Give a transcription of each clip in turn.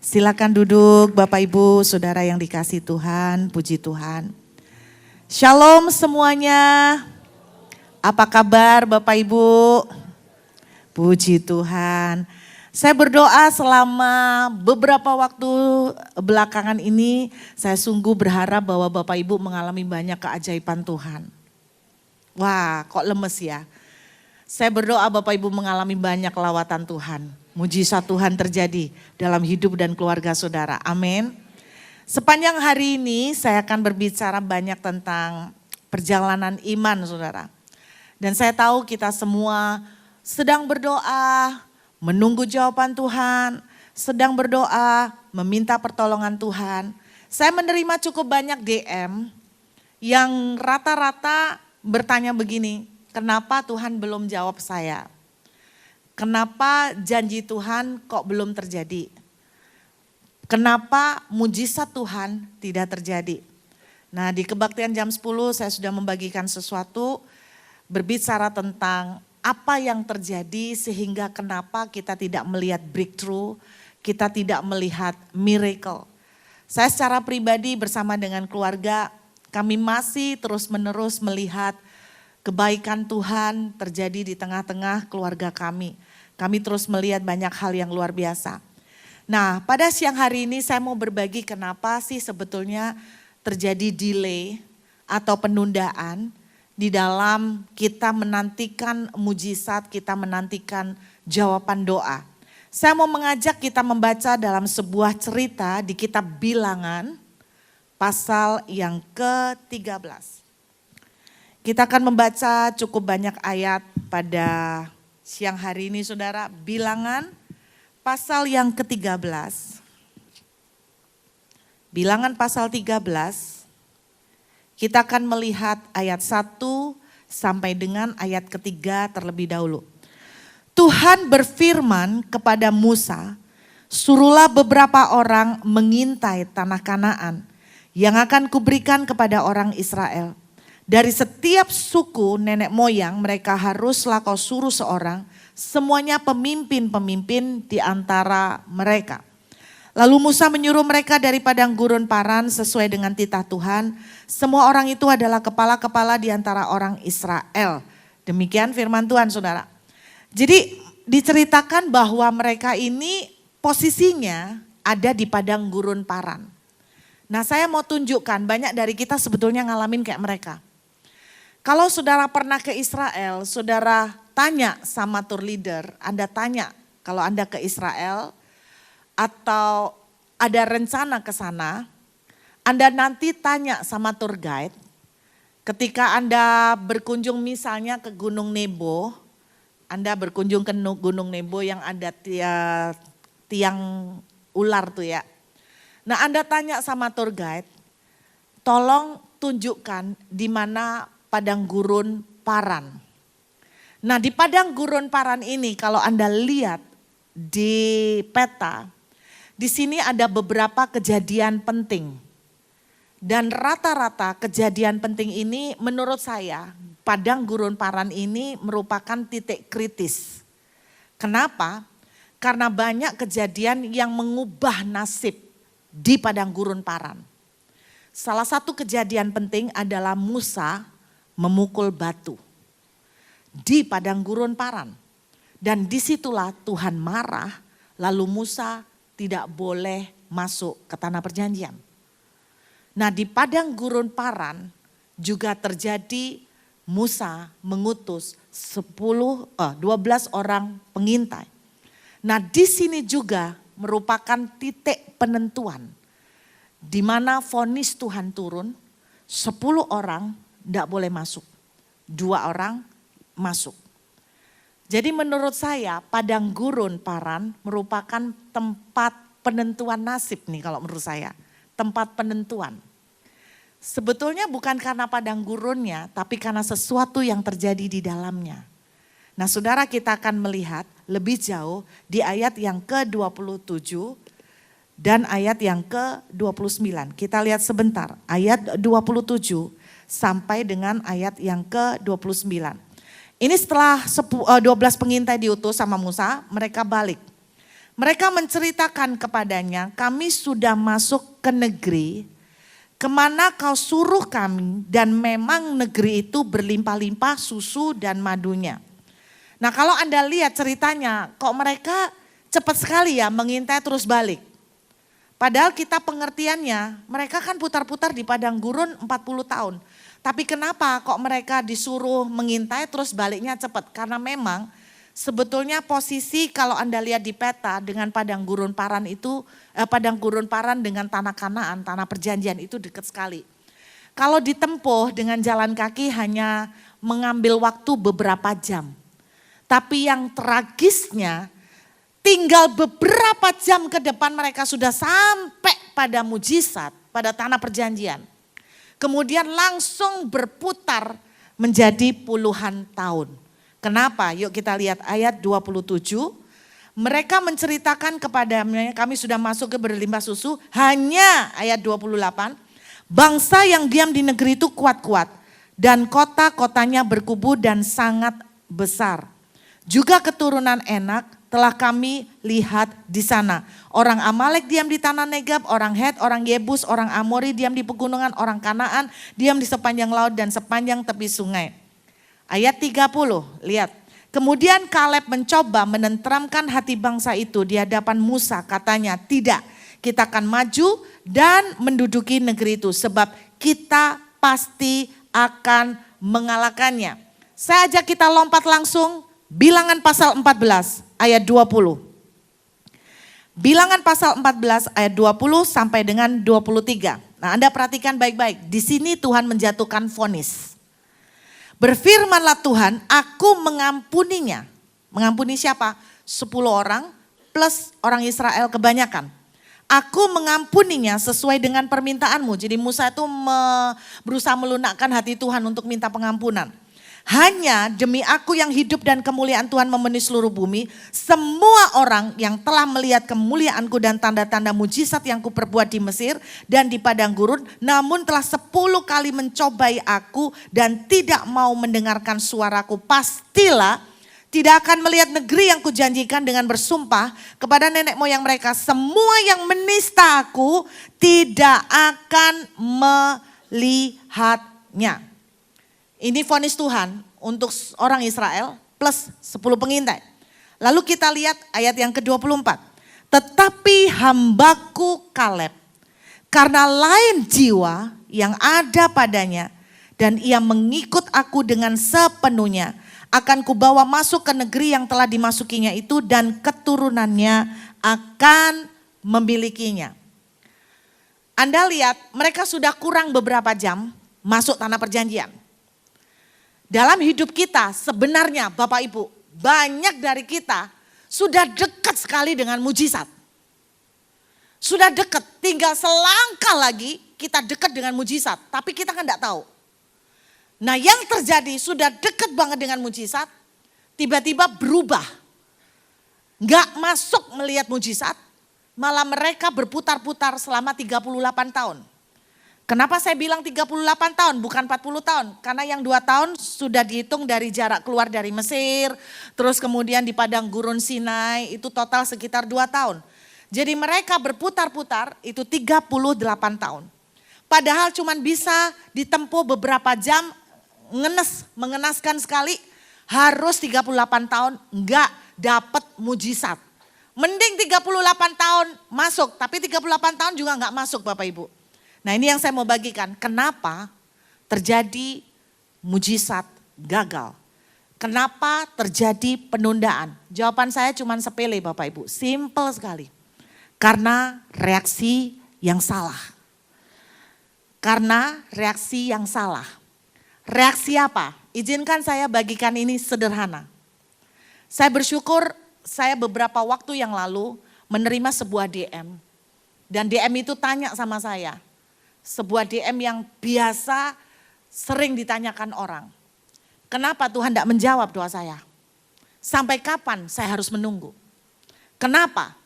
Silakan duduk Bapak Ibu, Saudara yang dikasih Tuhan, puji Tuhan. Shalom semuanya. Apa kabar Bapak Ibu? Puji Tuhan. Saya berdoa selama beberapa waktu belakangan ini, saya sungguh berharap bahwa Bapak Ibu mengalami banyak keajaiban Tuhan. Wah, kok lemes ya? Saya berdoa Bapak Ibu mengalami banyak lawatan Tuhan. Mujizat Tuhan terjadi dalam hidup dan keluarga saudara. Amin. Sepanjang hari ini saya akan berbicara banyak tentang perjalanan iman saudara. Dan saya tahu kita semua sedang berdoa, menunggu jawaban Tuhan, sedang berdoa, meminta pertolongan Tuhan. Saya menerima cukup banyak DM yang rata-rata bertanya begini, kenapa Tuhan belum jawab saya? Kenapa janji Tuhan kok belum terjadi? Kenapa mujizat Tuhan tidak terjadi? Nah di kebaktian jam 10 saya sudah membagikan sesuatu berbicara tentang apa yang terjadi sehingga kenapa kita tidak melihat breakthrough, kita tidak melihat miracle. Saya secara pribadi bersama dengan keluarga kami masih terus menerus melihat kebaikan Tuhan terjadi di tengah-tengah keluarga kami. Kami terus melihat banyak hal yang luar biasa. Nah pada siang hari ini saya mau berbagi kenapa sih sebetulnya terjadi delay atau penundaan di dalam kita menantikan mujizat, kita menantikan jawaban doa. Saya mau mengajak kita membaca dalam sebuah cerita di kitab Bilangan pasal yang ke-13. Kita akan membaca cukup banyak ayat pada siang hari ini saudara. Bilangan pasal yang ke-13. Bilangan pasal 13. Kita akan melihat ayat 1 sampai dengan ayat ketiga terlebih dahulu. Tuhan berfirman kepada Musa, suruhlah beberapa orang mengintai tanah Kanaan yang akan kuberikan kepada orang Israel. Dari setiap suku nenek moyang mereka haruslah kau suruh seorang, semuanya pemimpin-pemimpin di antara mereka. Lalu Musa menyuruh mereka dari padang gurun Paran sesuai dengan titah Tuhan. Semua orang itu adalah kepala-kepala di antara orang Israel. Demikian firman Tuhan saudara. Jadi diceritakan bahwa mereka ini posisinya ada di padang gurun Paran. Nah saya mau tunjukkan banyak dari kita sebetulnya ngalamin kayak mereka. Kalau saudara pernah ke Israel, saudara tanya sama tour leader, Anda tanya kalau Anda ke Israel atau ada rencana ke sana, Anda nanti tanya sama tour guide. Ketika Anda berkunjung misalnya ke Gunung Nebo, Anda berkunjung ke Gunung Nebo yang ada tiang ular tuh ya. Nah Anda tanya sama tour guide, tolong tunjukkan di mana padang gurun Paran. Nah di padang gurun Paran ini kalau Anda lihat di peta, di sini ada beberapa kejadian penting. Dan rata-rata kejadian penting ini menurut saya padang gurun Paran ini merupakan titik kritis. Kenapa? Karena banyak kejadian yang mengubah nasib di padang gurun Paran. Salah satu kejadian penting adalah Musa memukul batu di padang gurun Paran. Dan disitulah Tuhan marah, lalu Musa tidak boleh masuk ke tanah perjanjian. Nah di padang gurun Paran juga terjadi Musa mengutus 12 orang pengintai. Nah di sini juga merupakan titik penentuan di mana vonis Tuhan turun, 10 orang tidak boleh masuk, 2 orang masuk. Jadi menurut saya padang gurun Paran merupakan tempat penentuan nasib nih kalau menurut saya. Tempat penentuan. Sebetulnya bukan karena padang gurunnya tapi karena sesuatu yang terjadi di dalamnya. Nah saudara kita akan melihat lebih jauh di ayat yang ke-27 dan ayat yang ke-29. Kita lihat sebentar ayat 27 sampai dengan ayat yang ke-29. Ini setelah 12 pengintai diutus sama Musa, mereka balik. Mereka menceritakan kepadanya, kami sudah masuk ke negeri kemana kau suruh kami, dan memang negeri itu berlimpah-limpah susu dan madunya. Nah kalau Anda lihat ceritanya, kok mereka cepat sekali ya mengintai terus balik. Padahal kita pengertiannya, mereka kan putar-putar di padang gurun 40 tahun. Tapi kenapa kok mereka disuruh mengintai terus baliknya cepat? Karena memang sebetulnya posisi kalau Anda lihat di peta dengan padang gurun Paran itu, padang gurun Paran dengan tanah Kanaan, tanah perjanjian itu dekat sekali. Kalau ditempuh dengan jalan kaki hanya mengambil waktu beberapa jam. Tapi yang tragisnya tinggal beberapa jam ke depan mereka sudah sampai pada mujizat, pada tanah perjanjian. Kemudian langsung berputar menjadi puluhan tahun. Kenapa? Yuk kita lihat ayat 27. Mereka menceritakan kepadanya, kami sudah masuk ke berlimpah susu, hanya ayat 28. Bangsa yang diam di negeri itu kuat-kuat dan kota-kotanya berkubu dan sangat besar. Juga keturunan Enak telah kami lihat di sana. Orang Amalek diam di tanah Negab, orang Het, orang Yebus, orang Amori diam di pegunungan, orang Kanaan diam di sepanjang laut dan sepanjang tepi sungai. Ayat 30, lihat. Kemudian Kaleb mencoba menenteramkan hati bangsa itu di hadapan Musa, katanya, tidak, kita akan maju dan menduduki negeri itu sebab kita pasti akan mengalahkannya. Saya ajak kita lompat langsung, Bilangan pasal 14 ayat 20. Bilangan pasal 14 ayat 20 sampai dengan 23. Nah, Anda perhatikan baik-baik. Di sini Tuhan menjatuhkan vonis. Berfirmanlah Tuhan, aku mengampuninya. Mengampuni siapa? 10 orang plus orang Israel kebanyakan. Aku mengampuninya sesuai dengan permintaanmu. Jadi Musa itu berusaha melunakkan hati Tuhan untuk minta pengampunan. Hanya demi aku yang hidup dan kemuliaan Tuhan memenuhi seluruh bumi. Semua orang yang telah melihat kemuliaanku dan tanda-tanda mujizat yang kuperbuat di Mesir dan di padang gurun. Namun telah 10 kali mencobai aku dan tidak mau mendengarkan suaraku. Pastilah tidak akan melihat negeri yang kujanjikan dengan bersumpah kepada nenek moyang mereka. Semua yang menista aku tidak akan melihatnya. Ini vonis Tuhan untuk orang Israel plus 10 pengintai. Lalu kita lihat ayat yang ke-24. Tetapi hambaku Kaleb, karena lain jiwa yang ada padanya dan ia mengikut aku dengan sepenuhnya, akan kubawa masuk ke negeri yang telah dimasukinya itu dan keturunannya akan memilikinya. Anda lihat mereka sudah kurang beberapa jam masuk tanah perjanjian. Dalam hidup kita sebenarnya Bapak Ibu, banyak dari kita sudah dekat sekali dengan mujizat. Sudah dekat, tinggal selangkah lagi kita dekat dengan mujizat. Tapi kita kan enggak tahu. Nah yang terjadi sudah dekat banget dengan mujizat, tiba-tiba berubah. Enggak masuk melihat mujizat, malah mereka berputar-putar selama 38 tahun. Kenapa saya bilang 38 tahun bukan 40 tahun? Karena yang 2 tahun sudah dihitung dari jarak keluar dari Mesir, terus kemudian di padang gurun Sinai itu total sekitar 2 tahun. Jadi mereka berputar-putar itu 38 tahun. Padahal cuma bisa ditempuh beberapa jam, mengenaskan sekali, harus 38 tahun enggak dapat mujizat. Mending 38 tahun masuk, tapi 38 tahun juga enggak masuk Bapak Ibu. Nah ini yang saya mau bagikan, kenapa terjadi mujizat gagal? Kenapa terjadi penundaan? Jawaban saya cuma sepele Bapak Ibu, simple sekali. Karena reaksi yang salah. Karena reaksi yang salah. Reaksi apa? Izinkan saya bagikan ini sederhana. Saya bersyukur saya beberapa waktu yang lalu menerima sebuah DM. Dan DM itu tanya sama saya. Sebuah DM yang biasa sering ditanyakan orang. Kenapa Tuhan tidak menjawab doa saya? Sampai kapan saya harus menunggu? Kenapa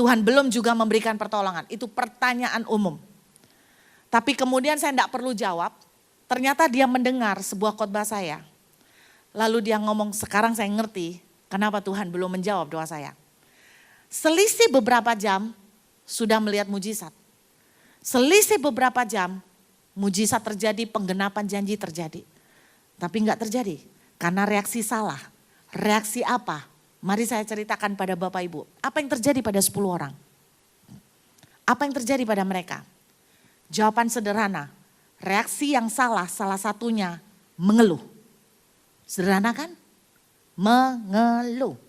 Tuhan belum juga memberikan pertolongan? Itu pertanyaan umum. Tapi kemudian saya tidak perlu jawab. Ternyata dia mendengar sebuah khotbah saya. Lalu dia ngomong, sekarang saya ngerti kenapa Tuhan belum menjawab doa saya. Selisih beberapa jam sudah melihat mujizat. Selisih beberapa jam mujizat terjadi, penggenapan janji terjadi. Tapi enggak terjadi karena reaksi salah. Reaksi apa? Mari saya ceritakan pada Bapak Ibu. Apa yang terjadi pada 10 orang? Apa yang terjadi pada mereka? Jawaban sederhana. Reaksi yang salah satunya mengeluh. Sederhana kan? Mengeluh.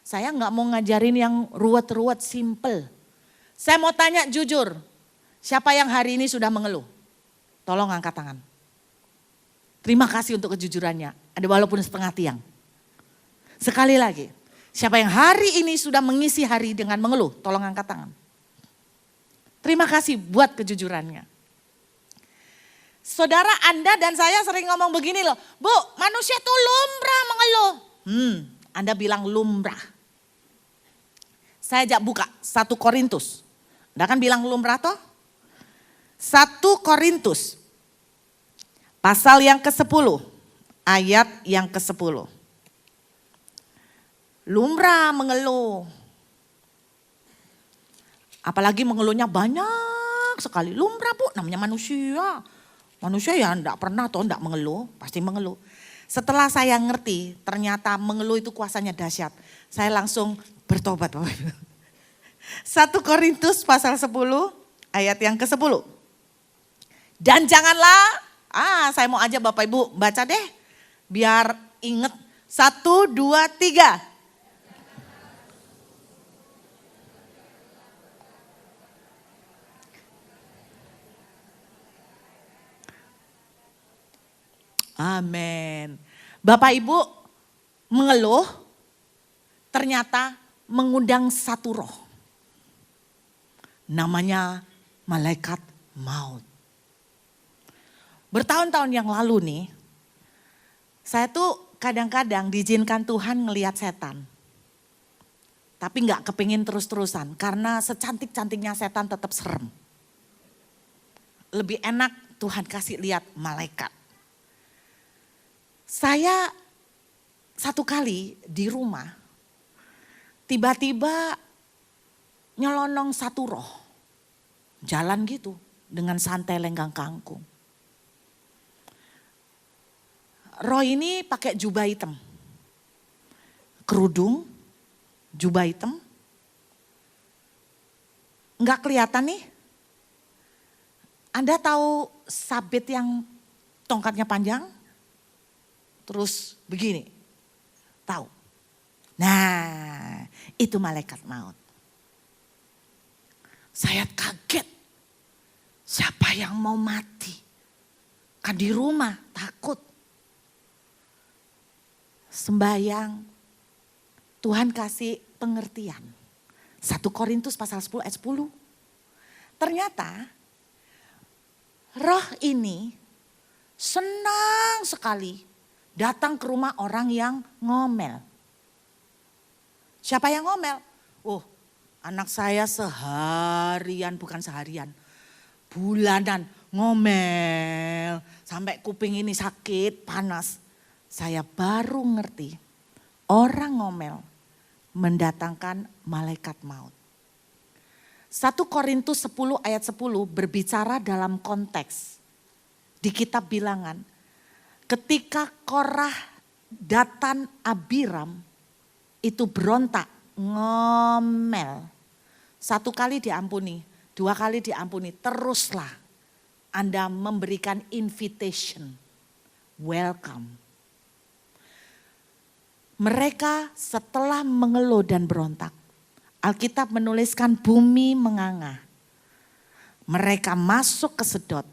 Saya nggak mau ngajarin yang ruwet-ruwet, simple. Saya mau tanya jujur, siapa yang hari ini sudah mengeluh? Tolong angkat tangan. Terima kasih untuk kejujurannya, ada walaupun setengah tiang. Sekali lagi, siapa yang hari ini sudah mengisi hari dengan mengeluh? Tolong angkat tangan. Terima kasih buat kejujurannya. Saudara, Anda dan saya sering ngomong begini loh, Bu, manusia tuh lumrah mengeluh. Anda bilang lumrah. Saya ajak buka 1 Korintus. Anda kan bilang lumrah toh? 1 Korintus. Pasal yang ke-10. Ayat yang ke-10. Lumrah mengeluh. Apalagi mengeluhnya banyak sekali. Lumrah Bu, namanya manusia. Manusia ya enggak pernah toh enggak mengeluh, pasti mengeluh. Setelah saya ngerti ternyata mengeluh itu kuasanya dahsyat. Saya langsung bertobat Bapak Ibu. 1 Korintus pasal 10 ayat yang ke-10. Dan janganlah, saya mau aja Bapak Ibu baca deh. Biar inget. 1, 2, 3. Amin. Bapak Ibu mengeluh ternyata mengundang satu roh. Namanya malaikat maut. Bertahun-tahun yang lalu nih, saya tuh kadang-kadang diizinkan Tuhan ngelihat setan. Tapi gak kepingin terus-terusan karena secantik-cantiknya setan tetap serem. Lebih enak Tuhan kasih lihat malaikat. Saya satu kali di rumah, tiba-tiba nyelonong satu roh. Jalan gitu dengan santai lenggang kangkung. Roh ini pakai jubah hitam. Kerudung, jubah hitam. Enggak kelihatan nih. Anda tahu sabit yang tongkatnya panjang? Terus begini, tahu. Nah, itu malaikat maut. Saya kaget, siapa yang mau mati? Kan di rumah, takut. Sembayang, Tuhan kasih pengertian. 1 Korintus pasal 10 ayat 10. Ternyata, roh ini senang sekali datang ke rumah orang yang ngomel. Siapa yang ngomel? Anak saya seharian, bukan seharian, bulanan ngomel. Sampai kuping ini sakit, panas. Saya baru ngerti orang ngomel mendatangkan malaikat maut. 1 Korintus 10 ayat 10 berbicara dalam konteks di kitab bilangan. Ketika Korah, Datan, Abiram itu berontak, ngomel. 1 kali diampuni, 2 kali diampuni, teruslah Anda memberikan invitation, welcome. Mereka setelah mengeluh dan berontak, Alkitab menuliskan bumi menganga. Mereka masuk ke sedot,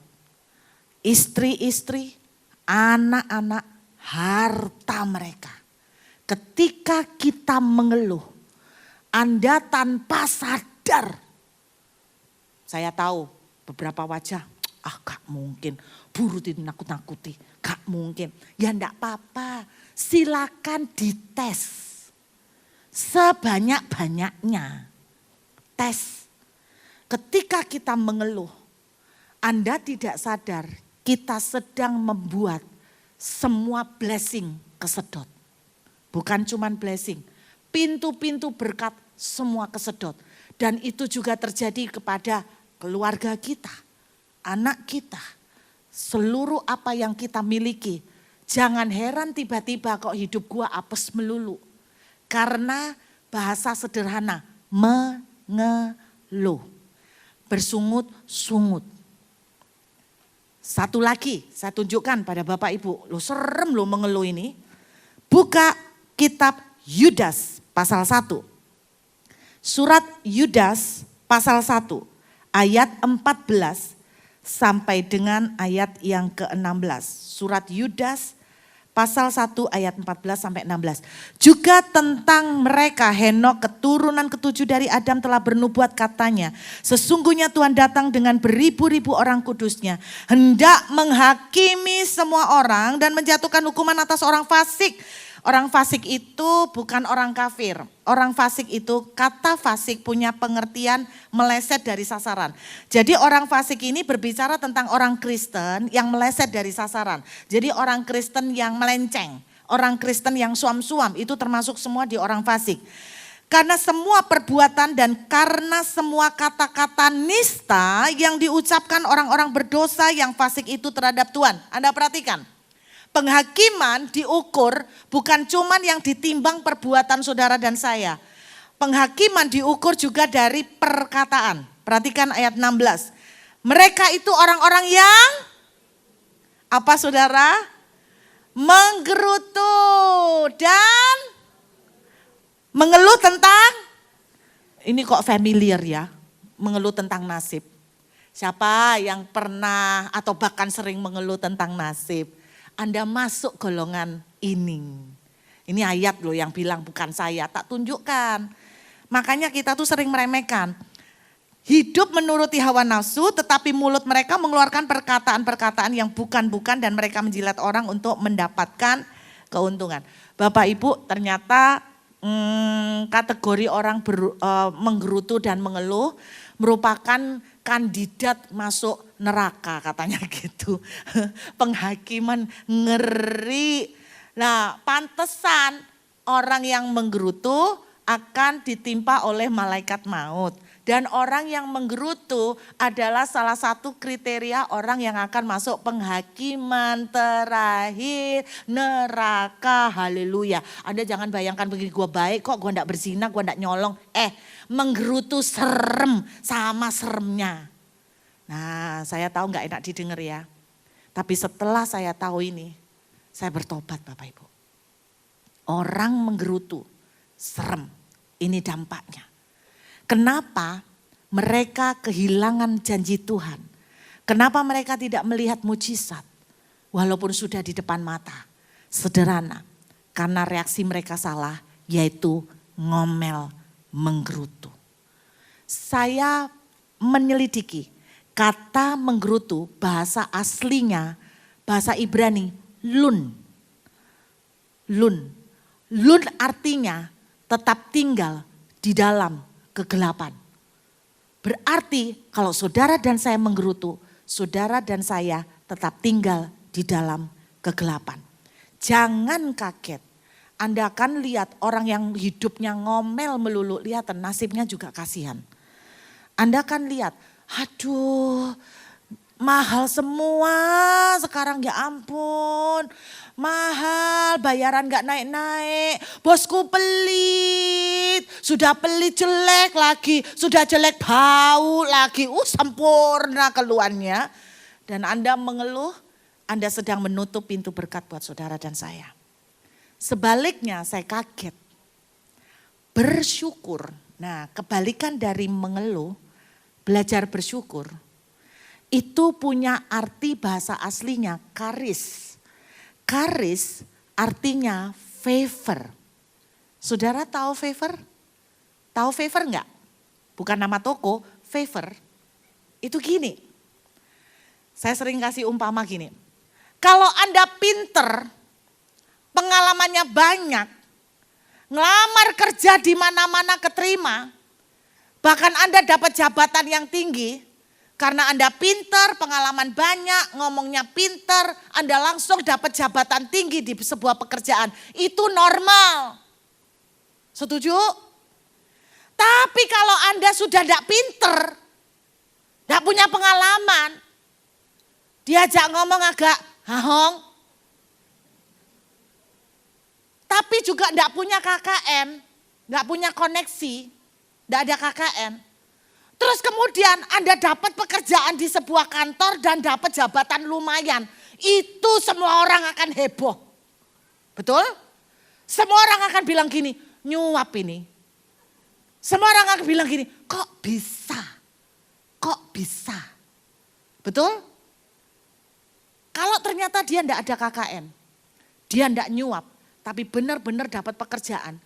istri-istri, anak-anak, harta mereka. Ketika kita mengeluh, Anda tanpa sadar. Saya tahu beberapa wajah, gak mungkin. Buru nakut-nakuti, gak mungkin. Ya enggak apa-apa, silakan dites. Sebanyak-banyaknya. Tes. Ketika kita mengeluh, Anda tidak sadar kita sedang membuat semua blessing kesedot. Bukan cuman blessing, pintu-pintu berkat semua kesedot. Dan itu juga terjadi kepada keluarga kita, anak kita, seluruh apa yang kita miliki. Jangan heran tiba-tiba kok hidup gua apes melulu. Karena bahasa sederhana, mengeluh. Bersungut-sungut. Satu lagi saya tunjukkan pada Bapak Ibu, lo serem lo mengeluh ini. Buka kitab Yudas pasal 1. Surat Yudas pasal 1 ayat 14 sampai dengan ayat yang ke-16. Surat Yudas pasal 1 ayat 14 sampai 16. Juga tentang mereka Henok keturunan ketujuh dari Adam telah bernubuat katanya. Sesungguhnya Tuhan datang dengan beribu-ribu orang kudusnya. Hendak menghakimi semua orang dan menjatuhkan hukuman atas orang fasik. Orang fasik itu bukan orang kafir. Orang fasik itu, kata fasik punya pengertian meleset dari sasaran. Jadi orang fasik ini berbicara tentang orang Kristen yang meleset dari sasaran. Jadi orang Kristen yang melenceng, orang Kristen yang suam-suam itu termasuk semua di orang fasik. Karena semua perbuatan dan karena semua kata-kata nista yang diucapkan orang-orang berdosa yang fasik itu terhadap Tuhan. Anda perhatikan. Penghakiman diukur bukan cuman yang ditimbang perbuatan saudara dan saya. Penghakiman diukur juga dari perkataan. Perhatikan ayat 16. Mereka itu orang-orang yang apa saudara? Menggerutu dan mengeluh tentang, ini kok familiar ya, mengeluh tentang nasib. Siapa yang pernah atau bahkan sering mengeluh tentang nasib? Anda masuk golongan ini. Ini ayat loh yang bilang bukan saya, tak tunjukkan. Makanya kita tuh sering meremehkan. Hidup menuruti hawa nafsu tetapi mulut mereka mengeluarkan perkataan-perkataan yang bukan-bukan dan mereka menjilat orang untuk mendapatkan keuntungan. Bapak Ibu ternyata kategori orang menggerutu dan mengeluh merupakan kandidat masuk neraka katanya gitu. Penghakiman ngeri. Nah pantesan orang yang menggerutu akan ditimpa oleh malaikat maut. Dan orang yang menggerutu adalah salah satu kriteria orang yang akan masuk penghakiman terakhir neraka. Haleluya. Anda jangan bayangkan begini, gue baik kok, gue gak berzina, gue gak nyolong. Menggerutu serem sama seremnya. Nah saya tahu gak enak didengar ya. Tapi setelah saya tahu ini, saya bertobat Bapak Ibu. Orang menggerutu serem, ini dampaknya. Kenapa mereka kehilangan janji Tuhan? Kenapa mereka tidak melihat mujizat walaupun sudah di depan mata? Sederhana, karena reaksi mereka salah yaitu ngomel, menggerutu. Saya menyelidiki kata menggerutu bahasa aslinya, bahasa Ibrani lun. Lun. Lun artinya tetap tinggal di dalam kegelapan. Berarti kalau saudara dan saya menggerutu, saudara dan saya tetap tinggal di dalam kegelapan. Jangan kaget. Anda akan lihat orang yang hidupnya ngomel melulu, lihat nasibnya juga kasihan. Anda akan lihat, aduh mahal semua sekarang ya ampun. Mahal, bayaran gak naik-naik, bosku pelit, sudah pelit jelek lagi, sudah jelek bau lagi, sempurna keluhannya. Dan Anda mengeluh, Anda sedang menutup pintu berkat buat saudara dan saya. Sebaliknya saya kaget, bersyukur. Nah kebalikan dari mengeluh, belajar bersyukur, itu punya arti bahasa aslinya karis. Karis artinya favor. Saudara tahu favor? Tahu favor enggak? Bukan nama toko, favor. Itu gini. Saya sering kasih umpama gini. Kalau Anda pinter, pengalamannya banyak, ngelamar kerja di mana-mana keterima, bahkan Anda dapat jabatan yang tinggi, karena Anda pintar, pengalaman banyak, ngomongnya pintar, Anda langsung dapat jabatan tinggi di sebuah pekerjaan. Itu normal. Setuju? Tapi kalau Anda sudah tidak pinter, tidak punya pengalaman, diajak ngomong agak hahong, tapi juga tidak punya KKN, tidak punya koneksi, tidak ada KKN. Terus kemudian Anda dapat pekerjaan di sebuah kantor dan dapat jabatan lumayan. Itu semua orang akan heboh. Betul? Semua orang akan bilang gini, nyuap ini. Semua orang akan bilang gini, kok bisa? Kok bisa? Betul? Kalau ternyata dia tidak ada KKN, dia tidak nyuap, tapi benar-benar dapat pekerjaan.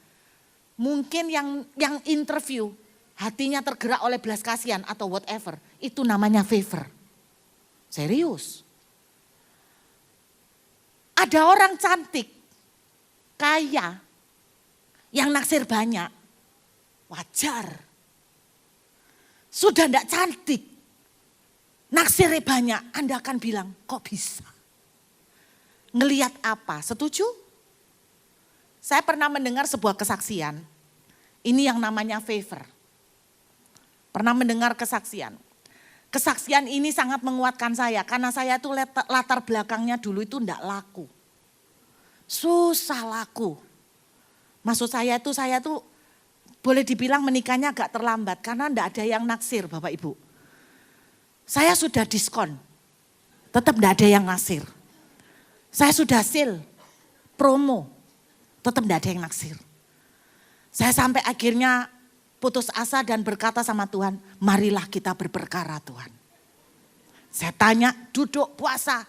Mungkin yang interview, hatinya tergerak oleh belas kasihan atau whatever. Itu namanya favor. Serius. Ada orang cantik, kaya, yang naksir banyak. Wajar. Sudah tidak cantik, naksirnya banyak. Anda akan bilang, kok bisa? Ngelihat apa? Setuju? Saya pernah mendengar sebuah kesaksian. Ini yang namanya favor. Pernah mendengar kesaksian. Kesaksian ini sangat menguatkan saya. Karena saya tuh latar belakangnya dulu itu enggak laku. Susah laku. Maksud saya tuh boleh dibilang menikahnya agak terlambat. Karena enggak ada yang naksir Bapak Ibu. Saya sudah diskon. Tetap enggak ada yang naksir. Saya sudah sale. Promo. Tetap enggak ada yang naksir. Saya sampai akhirnya putus asa dan berkata sama Tuhan, marilah kita berperkara Tuhan. Saya tanya, duduk puasa,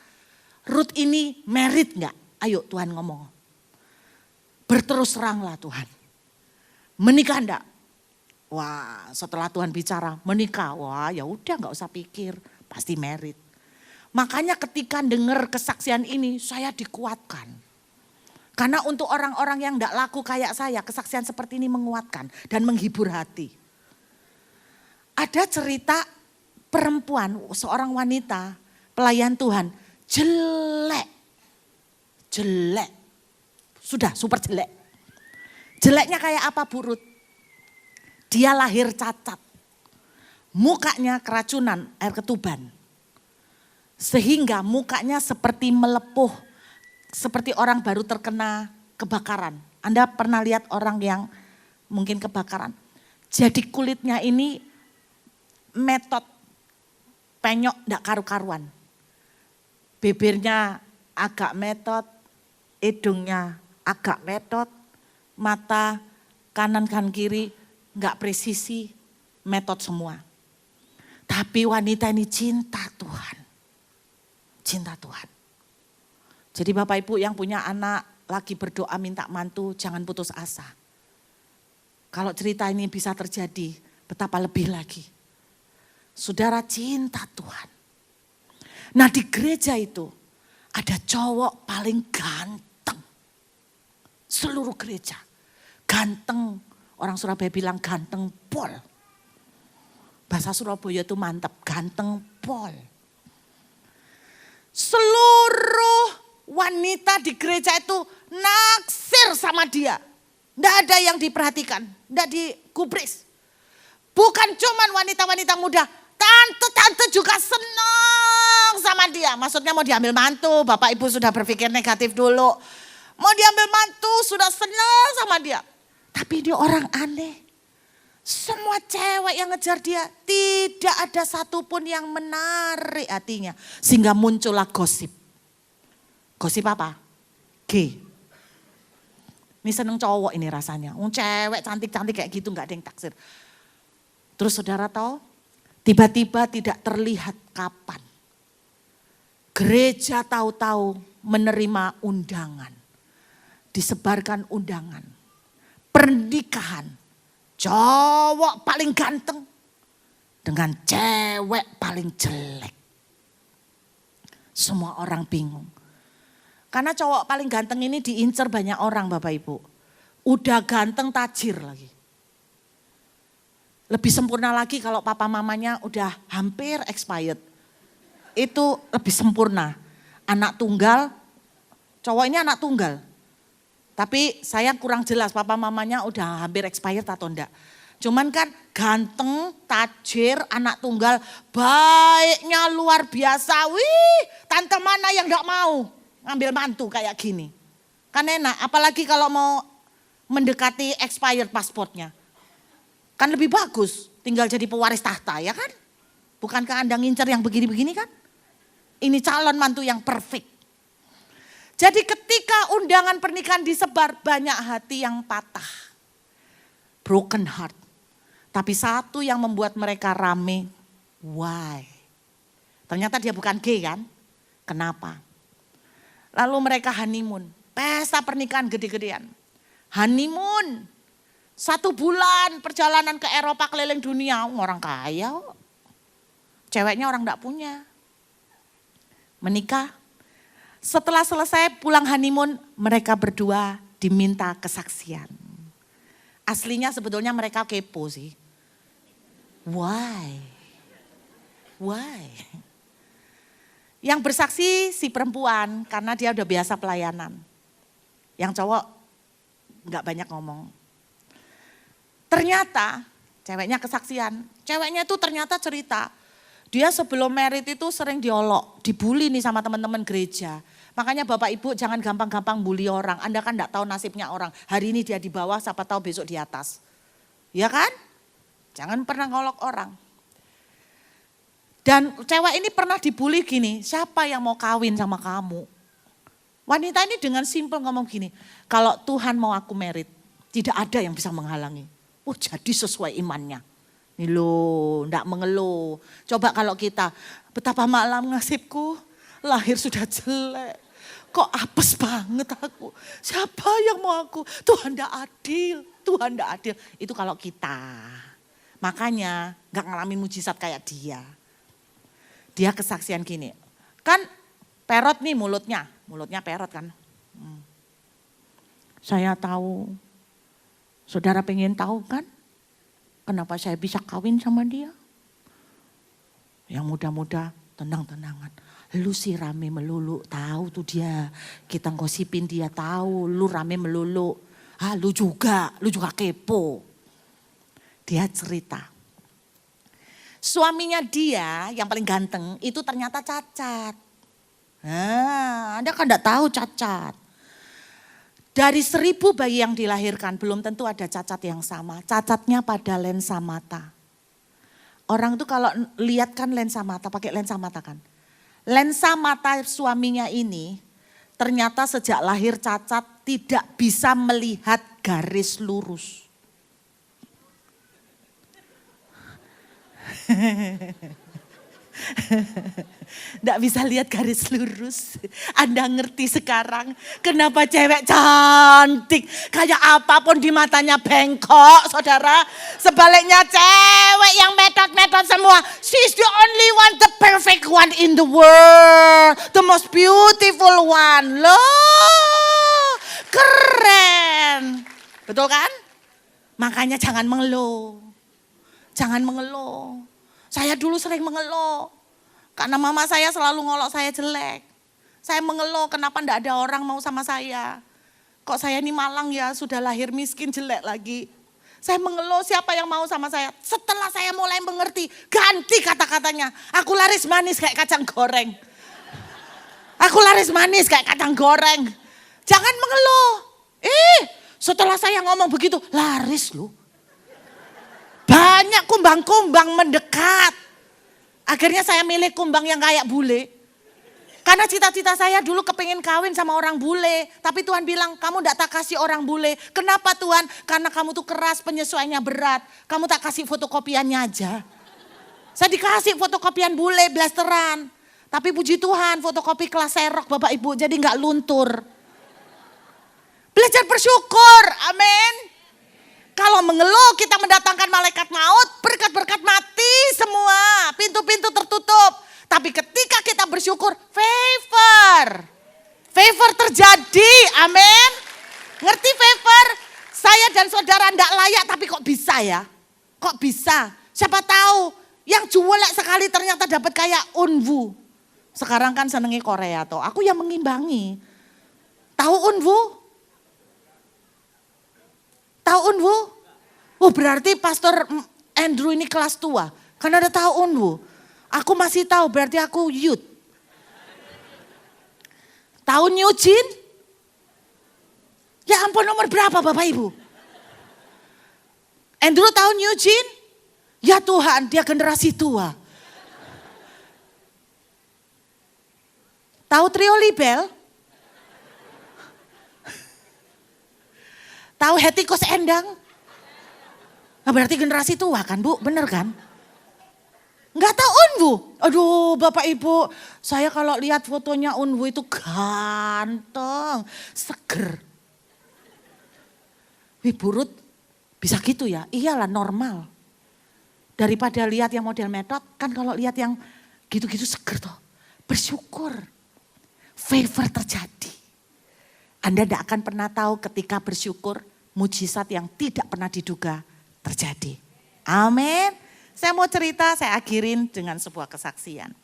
Ruth ini merit enggak? Ayo Tuhan ngomong. Berterus teranglah Tuhan. Menikah enggak? Wah, setelah Tuhan bicara, menikah. Wah, ya udah enggak usah pikir, pasti merit. Makanya ketika dengar kesaksian ini, saya dikuatkan. Karena untuk orang-orang yang tidak laku kayak saya, kesaksian seperti ini menguatkan dan menghibur hati. Ada cerita perempuan, seorang wanita, pelayan Tuhan, jelek. Jelek. Sudah super jelek. Jeleknya kayak apa Bu Ruth? Dia lahir cacat. Mukanya keracunan air ketuban. Sehingga mukanya seperti melepuh. Seperti orang baru terkena kebakaran. Anda pernah lihat orang yang mungkin kebakaran. Jadi kulitnya ini metot penyok enggak karu-karuan. Bibirnya agak metot, hidungnya agak metot, mata kanan kan kiri enggak presisi, metot semua. Tapi wanita ini cinta Tuhan. Cinta Tuhan. Jadi Bapak Ibu yang punya anak lagi berdoa minta mantu, jangan putus asa. Kalau cerita ini bisa terjadi, betapa lebih lagi. Saudara cinta Tuhan. Nah di gereja itu ada cowok paling ganteng. Seluruh gereja. Ganteng, orang Surabaya bilang ganteng pol. Bahasa Surabaya itu mantap, ganteng pol. Seluruh wanita di gereja itu naksir sama dia. Tidak ada yang diperhatikan, tidak digubris. Bukan cuman wanita-wanita muda, tante-tante juga senang sama dia. Maksudnya mau diambil mantu, Bapak Ibu sudah berpikir negatif dulu. Mau diambil mantu, sudah senang sama dia. Tapi dia orang aneh. Semua cewek yang ngejar dia, tidak ada satupun yang menarik hatinya. Sehingga muncullah gosip. Gosip apa? G. Ini seneng cowok ini rasanya. Cewek cantik-cantik kayak gitu gak ada yang taksir. Terus saudara tahu, tiba-tiba tidak terlihat kapan. Gereja tahu-tahu menerima undangan. Disebarkan undangan. Pernikahan. Cowok paling ganteng. Dengan cewek paling jelek. Semua orang bingung. Karena cowok paling ganteng ini diincar banyak orang Bapak Ibu. Udah ganteng tajir lagi. Lebih sempurna lagi kalau papa mamanya udah hampir expired. Itu lebih sempurna. Anak tunggal, cowok ini anak tunggal. Tapi saya kurang jelas papa mamanya udah hampir expired atau enggak. Cuman kan ganteng, tajir, anak tunggal, baiknya luar biasa. Wih, tante mana yang gak mau ngambil mantu kayak gini. Kan enak, apalagi kalau mau mendekati expired pasportnya. Kan lebih bagus, tinggal jadi pewaris tahta ya kan. Bukankah Anda ngincer yang begini-begini kan? Ini calon mantu yang perfect. Jadi ketika undangan pernikahan disebar, banyak hati yang patah. Broken heart. Tapi satu yang membuat mereka rame, why? Ternyata dia bukan gay kan? Kenapa? Lalu mereka honeymoon, pesta pernikahan gede-gedean. Honeymoon, 1 bulan perjalanan ke Eropa keliling dunia, orang kaya. Ceweknya orang gak punya. Menikah, setelah selesai pulang honeymoon, mereka berdua diminta kesaksian. Aslinya sebetulnya mereka kepo sih. Why? Yang bersaksi si perempuan karena dia udah biasa pelayanan. Yang cowok gak banyak ngomong. Ternyata ceweknya kesaksian. Ceweknya itu ternyata cerita. Dia sebelum married itu sering diolok, dibully nih sama teman-teman gereja. Makanya Bapak Ibu jangan gampang-gampang bully orang. Anda kan gak tahu nasibnya orang. Hari ini dia di bawah, siapa tahu besok di atas. Ya kan? Jangan pernah ngolok orang. Dan cewek ini pernah dibully gini, siapa yang mau kawin sama kamu? Wanita ini dengan simpel ngomong gini, kalau Tuhan mau aku merit, tidak ada yang bisa menghalangi. Oh jadi sesuai imannya. Nih loh, enggak mengeluh. Coba kalau kita, betapa malam nasibku, lahir sudah jelek. Kok apes banget aku. Siapa yang mau aku? Tuhan enggak adil, Tuhan enggak adil. Itu kalau kita. Makanya enggak ngalamin mujizat kayak dia. Dia kesaksian gini, kan perot nih mulutnya perot kan. Saya tahu, saudara pengen tahu kan, kenapa saya bisa kawin sama dia? Yang muda-muda tenang-tenangan, lu sih rame melulu, tahu tuh dia, kita ngosipin dia tahu, lu rame melulu. Ah lu juga kepo. Dia cerita. Suaminya dia yang paling ganteng itu ternyata cacat. Nah, Anda kan enggak tahu cacat. Dari 1000 bayi yang dilahirkan belum tentu ada cacat yang sama. Cacatnya pada lensa mata. Orang tuh kalau lihat kan lensa mata, pakai lensa mata kan. Lensa mata suaminya ini ternyata sejak lahir cacat, tidak bisa melihat garis lurus. Nggak bisa lihat garis lurus. Anda ngerti sekarang kenapa cewek cantik kayak apapun di matanya bengkok, saudara. Sebaliknya cewek yang metot-metot semua, she's the only one, the perfect one in the world, the most beautiful one. Loh, keren. Betul kan? Makanya jangan mengeluh. Jangan mengeluh. Saya dulu sering mengeluh. Karena mama saya selalu ngolok saya jelek. Saya mengeluh kenapa enggak ada orang mau sama saya. Kok saya ini malang ya, sudah lahir miskin jelek lagi. Saya mengeluh siapa yang mau sama saya. Setelah saya mulai mengerti, ganti kata-katanya. Aku laris manis kayak kacang goreng. Aku laris manis kayak kacang goreng. Jangan mengeluh. Setelah saya ngomong begitu, laris loh. Banyak kumbang-kumbang mendekat. Akhirnya saya milih kumbang yang kayak bule. Karena cita-cita saya dulu kepingin kawin sama orang bule. Tapi Tuhan bilang kamu enggak tak kasih orang bule. Kenapa Tuhan? Karena kamu tuh keras, penyesuaiannya berat. Kamu tak kasih fotokopiannya aja. Saya dikasih fotokopian bule, blasteran. Tapi puji Tuhan fotokopi kelas serok Bapak Ibu. Jadi enggak luntur. Belajar bersyukur, amin. Kalau mengeluh kita mendatangkan malaikat maut, berkat-berkat mati semua, pintu-pintu tertutup. Tapi ketika kita bersyukur, favor terjadi, amin. Ngerti favor? Saya dan saudara enggak layak tapi kok bisa ya? Kok bisa? Siapa tahu yang jualek sekali ternyata dapat kayak Unwu. Sekarang kan senengi Korea tuh, aku yang mengimbangi. Tahu Unwu? Tahu Unwu? Oh berarti Pastor Andrew ini kelas tua. Karena ada tahu unwu. Aku masih tahu berarti aku youth. Tahun Eugene? Ya ampun nomor berapa Bapak Ibu? Andrew tahun Eugene? Ya Tuhan dia generasi tua. Tahu trio Libel? Tahu Hetikus Endang? Nah berarti generasi tua kan Bu, bener kan? Enggak tahu Unwu. Aduh Bapak Ibu, saya kalau lihat fotonya Unwu itu ganteng, seger. Wih Burut bisa gitu ya? Iyalah normal. Daripada lihat yang model metot, kan kalau lihat yang gitu-gitu seger toh. Bersyukur. Favor terjadi. Anda tidak akan pernah tahu ketika bersyukur, mujizat yang tidak pernah diduga terjadi. Amin. Saya mau cerita, saya akhirin dengan sebuah kesaksian.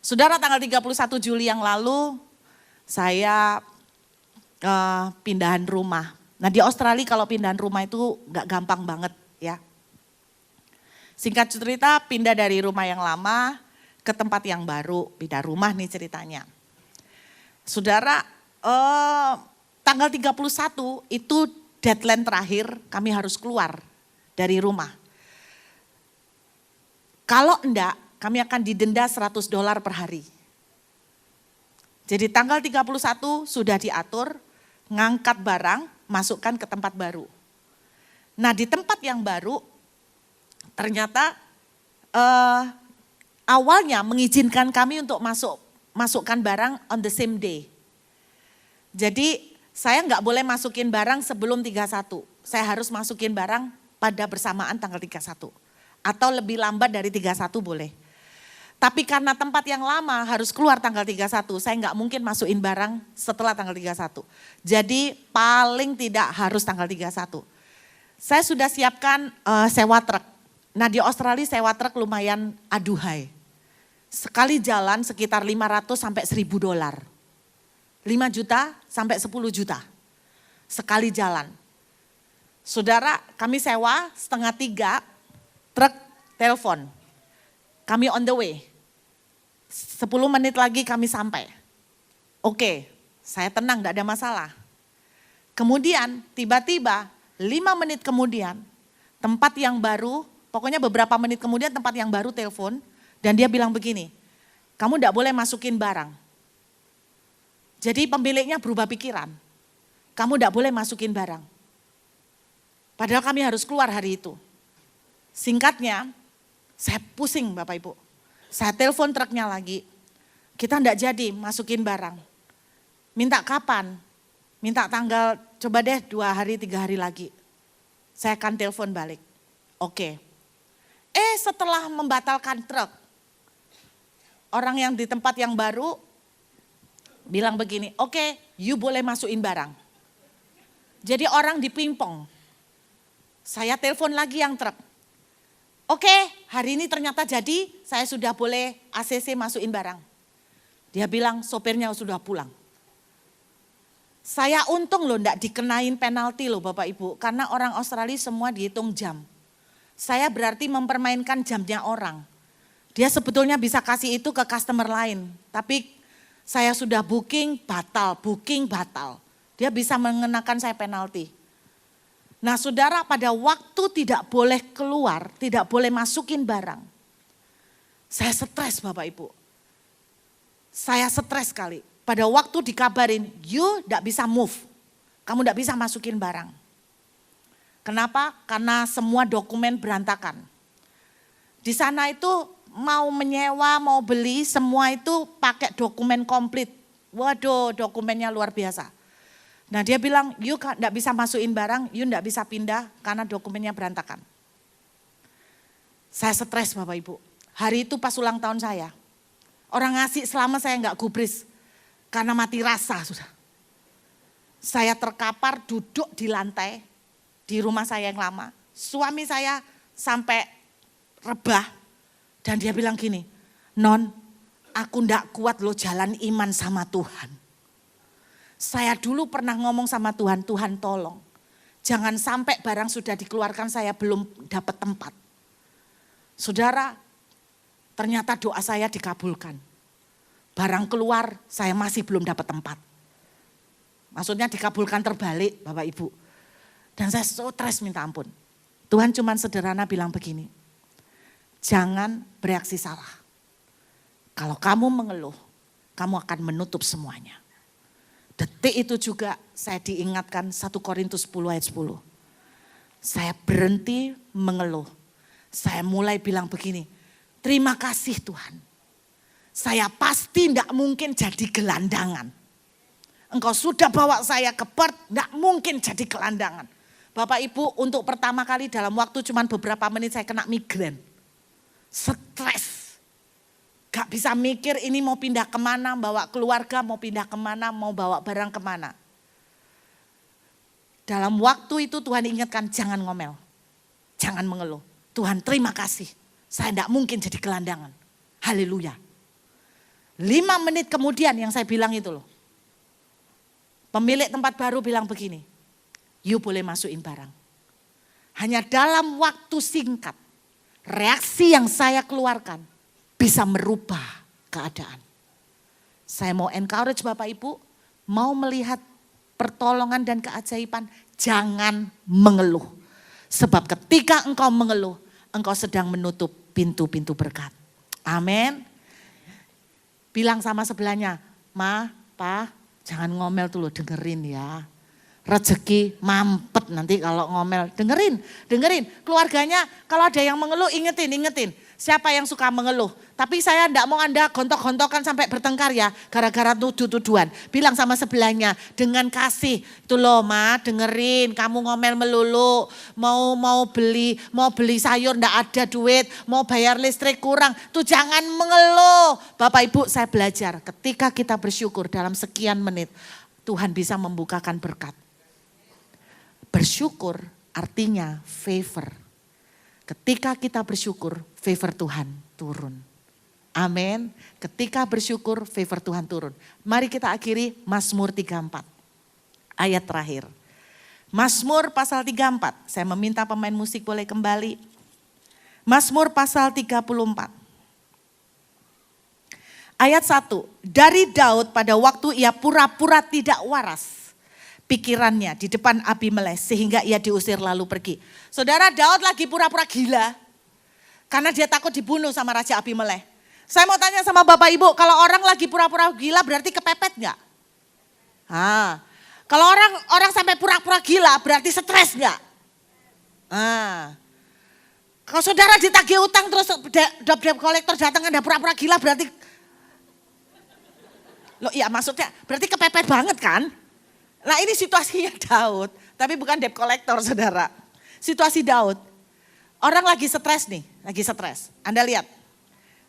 Saudara tanggal 31 Juli yang lalu, saya pindahan rumah. Nah di Australia kalau pindahan rumah itu gak gampang banget ya. Singkat cerita pindah dari rumah yang lama ke tempat yang baru, pindah rumah nih ceritanya. Saudara tanggal 31 itu deadline terakhir kami harus keluar dari rumah. Kalau enggak kami akan didenda $100 per hari. Jadi tanggal 31 sudah diatur ngangkat barang masukkan ke tempat baru. Nah di tempat yang baru ternyata awalnya mengizinkan kami untuk masukkan barang on the same day. Jadi saya nggak boleh masukin barang sebelum 31. Saya harus masukin barang pada bersamaan tanggal 31. Atau lebih lambat dari 31 boleh. Tapi karena tempat yang lama harus keluar tanggal 31, saya nggak mungkin masukin barang setelah tanggal 31. Jadi paling tidak harus tanggal 31. Saya sudah siapkan sewa truk. Nah di Australia sewa truk lumayan aduhai. Sekali jalan sekitar 500 sampai $1.000. 5 juta sampai 10 juta. Sekali jalan. Saudara kami sewa 2:30 truk telepon. Kami on the way. 10 menit lagi kami sampai. Oke, saya tenang, tidak ada masalah. Kemudian tiba-tiba 5 menit kemudian tempat yang baru, pokoknya beberapa menit kemudian tempat yang baru telepon dan dia bilang begini, kamu tidak boleh masukin barang. Jadi pemiliknya berubah pikiran, kamu tidak boleh masukin barang. Padahal kami harus keluar hari itu. Singkatnya, saya pusing Bapak Ibu. Saya telepon truknya lagi. Kita enggak jadi masukin barang. Minta kapan? Minta tanggal, coba deh 2 hari 3 hari lagi. Saya akan telepon balik. Oke. Setelah membatalkan truk. Orang yang di tempat yang baru bilang begini, oke, you boleh masukin barang. Jadi orang dipingpong. Saya telepon lagi yang truk. Oke, hari ini ternyata jadi saya sudah boleh ACC masukin barang. Dia bilang sopirnya sudah pulang. Saya untung loh enggak dikenain penalti loh Bapak Ibu. Karena orang Australia semua dihitung jam. Saya berarti mempermainkan jamnya orang. Dia sebetulnya bisa kasih itu ke customer lain. Tapi saya sudah booking batal. Dia bisa mengenakan saya penalti. Nah saudara pada waktu tidak boleh keluar, tidak boleh masukin barang. Saya stres Bapak Ibu. Saya stres sekali. Pada waktu dikabarin, you tidak bisa move. Kamu tidak bisa masukin barang. Kenapa? Karena semua dokumen berantakan. Di sana itu mau menyewa, mau beli, semua itu pakai dokumen komplit. Waduh dokumennya luar biasa. Nah dia bilang, you enggak bisa masukin barang, you enggak bisa pindah karena dokumennya berantakan. Saya stres Bapak Ibu. Hari itu pas ulang tahun saya. Orang ngasih selama saya enggak gubris. Karena mati rasa sudah. Saya terkapar duduk di lantai di rumah saya yang lama. Suami saya sampai rebah. Dan dia bilang gini, Non, aku enggak kuat loh jalan iman sama Tuhan. Saya dulu pernah ngomong sama Tuhan, Tuhan tolong. Jangan sampai barang sudah dikeluarkan saya belum dapat tempat. Saudara, ternyata doa saya dikabulkan. Barang keluar saya masih belum dapat tempat. Maksudnya dikabulkan terbalik Bapak Ibu. Dan saya stres minta ampun. Tuhan cuman sederhana bilang begini. Jangan bereaksi salah. Kalau kamu mengeluh, kamu akan menutup semuanya. Detik itu juga saya diingatkan 1 Korintus 10 ayat 10. Saya berhenti mengeluh. Saya mulai bilang begini, terima kasih Tuhan. Saya pasti tidak mungkin jadi gelandangan. Engkau sudah bawa saya ke Perth, tidak mungkin jadi gelandangan. Bapak Ibu, untuk pertama kali dalam waktu cuma beberapa menit saya kena migrain. Stres. Gak bisa mikir ini mau pindah kemana, bawa keluarga mau pindah kemana, mau bawa barang kemana. Dalam waktu itu Tuhan ingatkan jangan ngomel, jangan mengeluh. Tuhan terima kasih, saya tidak mungkin jadi gelandangan. Haleluya. 5 menit kemudian yang saya bilang itu loh. Pemilik tempat baru bilang begini, you boleh masukin barang. Hanya dalam waktu singkat, reaksi yang saya keluarkan bisa merubah keadaan. Saya mau encourage Bapak Ibu, mau melihat pertolongan dan keajaiban, jangan mengeluh. Sebab ketika engkau mengeluh, engkau sedang menutup pintu-pintu berkat. Amin. Bilang sama sebelahnya, Ma, Pa, jangan ngomel tuh loh, dengerin ya. Rezeki mampet nanti kalau ngomel, dengerin. Keluarganya kalau ada yang mengeluh ingetin. Siapa yang suka mengeluh? Tapi saya enggak mau Anda gontok-gontokan sampai bertengkar ya. Gara-gara tuduh-tuduhan. Bilang sama sebelahnya dengan kasih. Itu loh Ma, dengerin. Kamu ngomel melulu. Mau beli sayur enggak ada duit. Mau bayar listrik kurang. Tuh jangan mengeluh. Bapak Ibu saya belajar. Ketika kita bersyukur dalam sekian menit. Tuhan bisa membukakan berkat. Bersyukur artinya favor. Ketika kita bersyukur, favor Tuhan turun. Amin. Ketika bersyukur, favor Tuhan turun. Mari kita akhiri Mazmur 34. Ayat terakhir. Mazmur pasal 34. Saya meminta pemain musik boleh kembali. Mazmur pasal 34. Ayat 1. Dari Daud pada waktu ia pura-pura tidak waras pikirannya di depan Abimelek sehingga ia diusir lalu pergi. Saudara, Daud lagi pura-pura gila karena dia takut dibunuh sama Raja Abimelek. Saya mau tanya sama Bapak Ibu, kalau orang lagi pura-pura gila berarti kepepet enggak? Kalau orang sampai pura-pura gila berarti stres enggak? Kalau saudara ditagih utang terus debt collector datang Anda pura-pura gila berarti loh iya maksudnya berarti kepepet banget kan? Nah ini situasinya Daud, tapi bukan debt collector saudara. Situasi Daud, orang lagi stres nih, lagi stres. Anda lihat,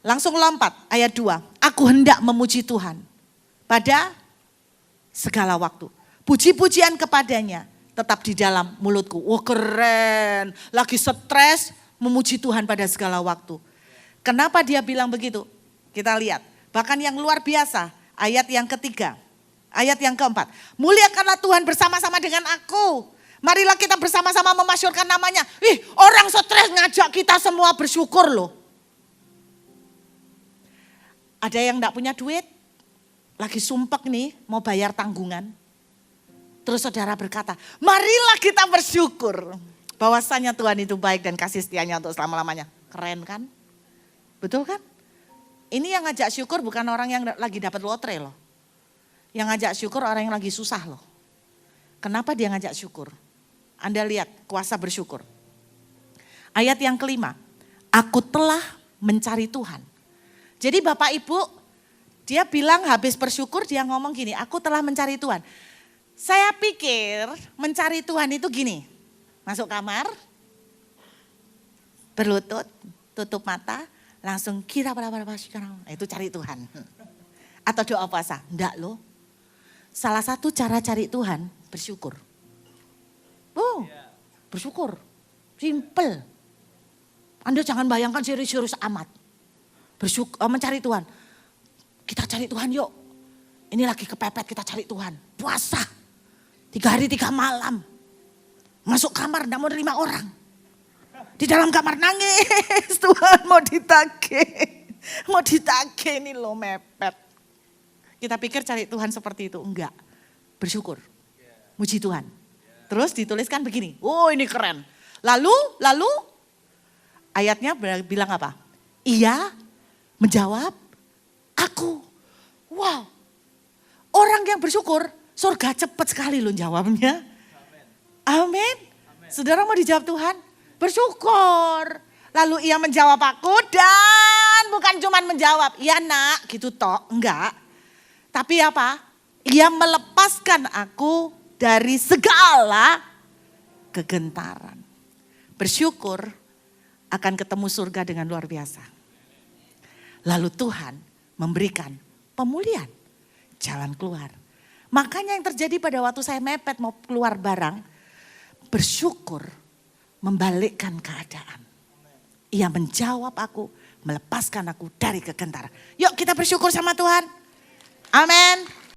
langsung lompat ayat 2. Aku hendak memuji Tuhan pada segala waktu. Puji-pujian kepadanya tetap di dalam mulutku. Wah keren, lagi stres memuji Tuhan pada segala waktu. Kenapa dia bilang begitu? Kita lihat, bahkan yang luar biasa, ayat yang ketiga. Ayat yang keempat, muliakanlah Tuhan bersama-sama dengan aku. Marilah kita bersama-sama memasyurkan namanya. Orang stres ngajak kita semua bersyukur loh. Ada yang enggak punya duit, lagi sumpek nih mau bayar tanggungan. Terus saudara berkata, marilah kita bersyukur. Bahwasanya Tuhan itu baik dan kasih setianya untuk selama-lamanya. Keren kan? Betul kan? Ini yang ngajak syukur bukan orang yang lagi dapat lotre loh. Yang ngajak syukur orang yang lagi susah loh. Kenapa dia ngajak syukur? Anda lihat kuasa bersyukur. Ayat yang kelima. Aku telah mencari Tuhan. Jadi Bapak Ibu, dia bilang habis bersyukur dia ngomong gini. Aku telah mencari Tuhan. Saya pikir mencari Tuhan itu gini. Masuk kamar, berlutut, tutup mata, langsung kira itu cari Tuhan. Atau doa puasa. Enggak loh. Salah satu cara cari Tuhan, bersyukur. Bersyukur. Simple. Anda jangan bayangkan serius-serius amat. Bersyukur, mencari Tuhan. Kita cari Tuhan yuk. Ini lagi kepepet kita cari Tuhan. Puasa. 3 hari 3 malam. Masuk kamar enggak mau terima orang. Di dalam kamar nangis, Tuhan mau ditagih. Mau ditagih ini loh mepet. Kita pikir cari Tuhan seperti itu, enggak. Bersyukur, muji Tuhan. Terus dituliskan begini, oh ini keren. Lalu ayatnya bilang apa? Ia menjawab, aku. Wow, orang yang bersyukur, surga cepat sekali loh jawabnya. Amin. Saudara mau dijawab Tuhan? Bersyukur. Lalu ia menjawab aku dan bukan cuma menjawab, iya nak gitu tok, enggak. Tapi apa? Ia melepaskan aku dari segala kegentaran. Bersyukur akan ketemu surga dengan luar biasa. Lalu Tuhan memberikan pemulihan, jalan keluar. Makanya yang terjadi pada waktu saya mepet mau keluar barang, bersyukur membalikkan keadaan. Ia menjawab aku, melepaskan aku dari kegentaran. Yuk kita bersyukur sama Tuhan. Amin.